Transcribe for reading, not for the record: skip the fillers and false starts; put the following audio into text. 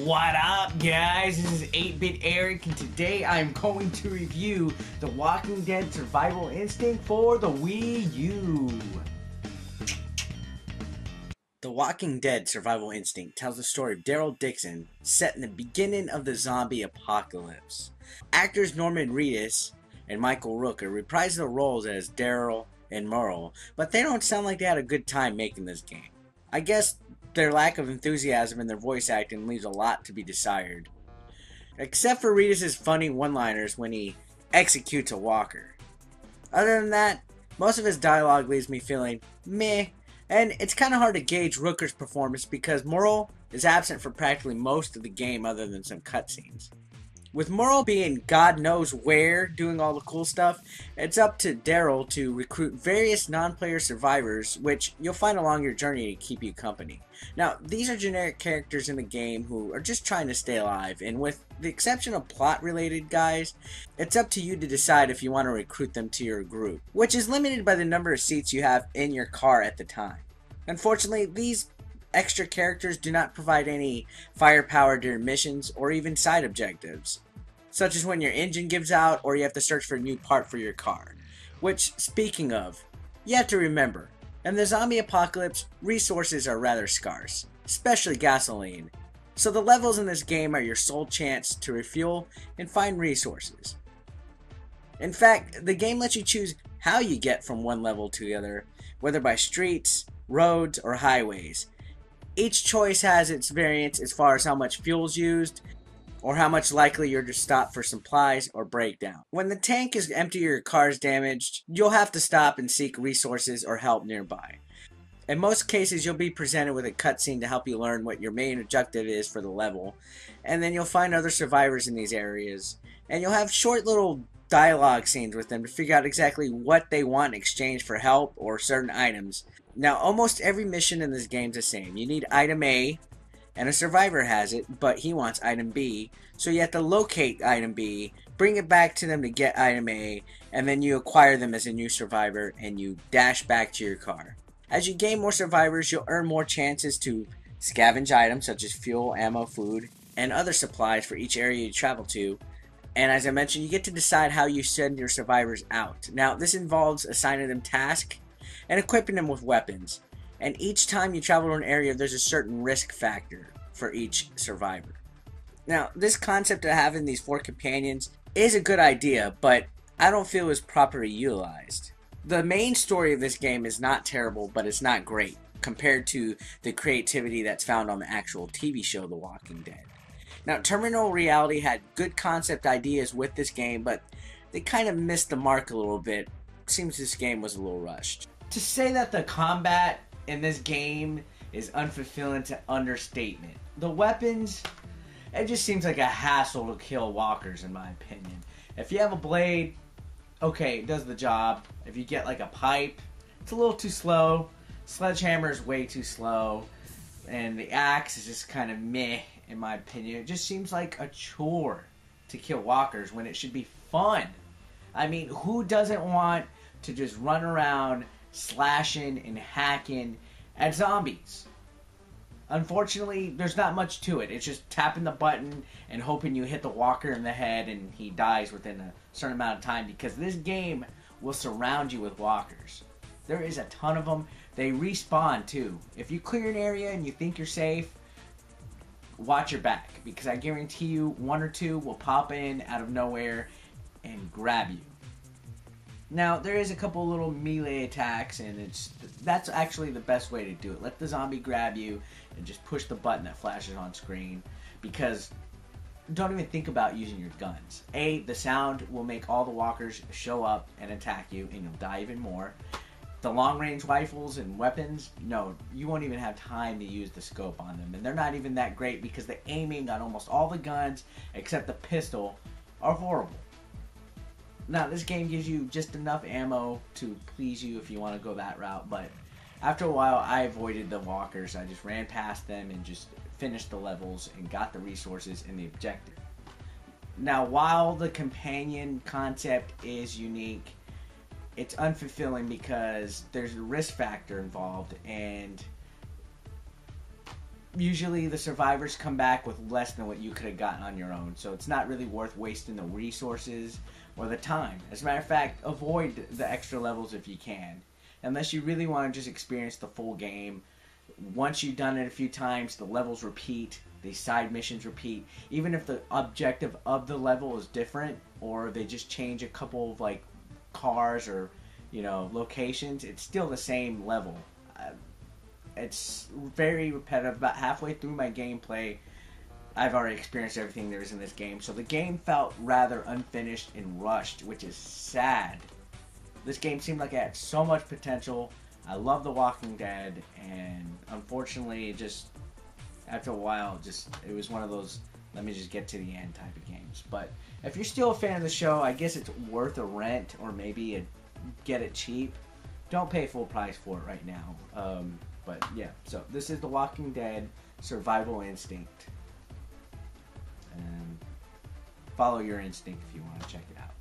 What up, guys? This is 8-Bit Eric, and today I'm going to review The Walking Dead Survival Instinct for the Wii U. The Walking Dead Survival Instinct tells the story of Daryl Dixon, set in the beginning of the zombie apocalypse. Actors Norman Reedus and Michael Rooker reprise their roles as Daryl and Merle, but they don't sound like they had a good time making this game. I guess their lack of enthusiasm in their voice acting leaves a lot to be desired. Except for Reedus' funny one-liners when he executes a walker. Other than that, most of his dialogue leaves me feeling meh, and it's kind of hard to gauge Rooker's performance because Merle is absent for practically most of the game other than some cutscenes. With Merle being God knows where doing all the cool stuff, it's up to Daryl to recruit various non-player survivors, which you'll find along your journey to keep you company. Now, these are generic characters in the game who are just trying to stay alive, and with the exception of plot-related guys, it's up to you to decide if you want to recruit them to your group, which is limited by the number of seats you have in your car at the time. Unfortunately, these extra characters do not provide any firepower during missions or even side objectives, such as when your engine gives out or you have to search for a new part for your car. Which, speaking of, you have to remember, in the zombie apocalypse, resources are rather scarce, especially gasoline, so the levels in this game are your sole chance to refuel and find resources. In fact, the game lets you choose how you get from one level to the other, whether by streets, roads, or highways. Each choice has its variance as far as how much fuel is used, or how much likely you're to stop for supplies or breakdown. When the tank is empty or your car is damaged, you'll have to stop and seek resources or help nearby. In most cases, you'll be presented with a cutscene to help you learn what your main objective is for the level, and then you'll find other survivors in these areas, and you'll have short little dialogue scenes with them to figure out exactly what they want in exchange for help or certain items. Now, almost every mission in this game is the same. You need item A, and a survivor has it, but he wants item B, so you have to locate item B, bring it back to them to get item A, and then you acquire them as a new survivor, and you dash back to your car. As you gain more survivors, you'll earn more chances to scavenge items such as fuel, ammo, food, and other supplies for each area you travel to, and as I mentioned, you get to decide how you send your survivors out. Now, this involves assigning them tasks and equipping them with weapons. And each time you travel to an area, there's a certain risk factor for each survivor. Now, this concept of having these 4 companions is a good idea, but I don't feel it was properly utilized. The main story of this game is not terrible, but it's not great compared to the creativity that's found on the actual TV show The Walking Dead. Now, Terminal Reality had good concept ideas with this game, but they kind of missed the mark a little bit. Seems this game was a little rushed. To say that the combat in this game is unfulfilling to understatement. The weapons, it just seems like a hassle to kill walkers in my opinion. If you have a blade, okay, it does the job. If you get like a pipe, it's a little too slow. Sledgehammer is way too slow. And the axe is just kind of meh in my opinion. It just seems like a chore to kill walkers when it should be fun. I mean, who doesn't want to just run around slashing and hacking at zombies? Unfortunately, there's not much to it. It's just tapping the button and hoping you hit the walker in the head and he dies within a certain amount of time, because this game will surround you with walkers. There is a ton of them. They respawn too. If you clear an area and you think you're safe, watch your back, because I guarantee you 1 or 2 will pop in out of nowhere and grab you. Now, there is a couple little melee attacks, and that's actually the best way to do it. Let the zombie grab you and just push the button that flashes on screen, because don't even think about using your guns. A, the sound will make all the walkers show up and attack you, and you'll die even more. The long-range rifles and weapons, no, you won't even have time to use the scope on them, and they're not even that great because the aiming on almost all the guns, except the pistol, are horrible. Now, this game gives you just enough ammo to please you if you want to go that route, but after a while, I avoided the walkers. I just ran past them and just finished the levels and got the resources and the objective. Now, while the companion concept is unique, it's unfulfilling because there's a risk factor involved, and usually the survivors come back with less than what you could have gotten on your own, so it's not really worth wasting the resources or the time. As a matter of fact, avoid the extra levels if you can, unless you really want to just experience the full game. Once you've done it a few times, the levels repeat, the side missions repeat. Even if the objective of the level is different, or they just change a couple of like cars or locations, it's still the same level. It's very repetitive. About halfway through my gameplay, I've already experienced everything there is in this game. So the game felt rather unfinished and rushed, which is sad. This game seemed like it had so much potential. I love The Walking Dead, and unfortunately, just after a while, it was one of those let me just get to the end type of games. But if you're still a fan of the show, I guess it's worth a rent, or maybe get it cheap. Don't pay full price for it right now. But yeah, so this is The Walking Dead Survival Instinct. And follow your instinct if you want to check it out.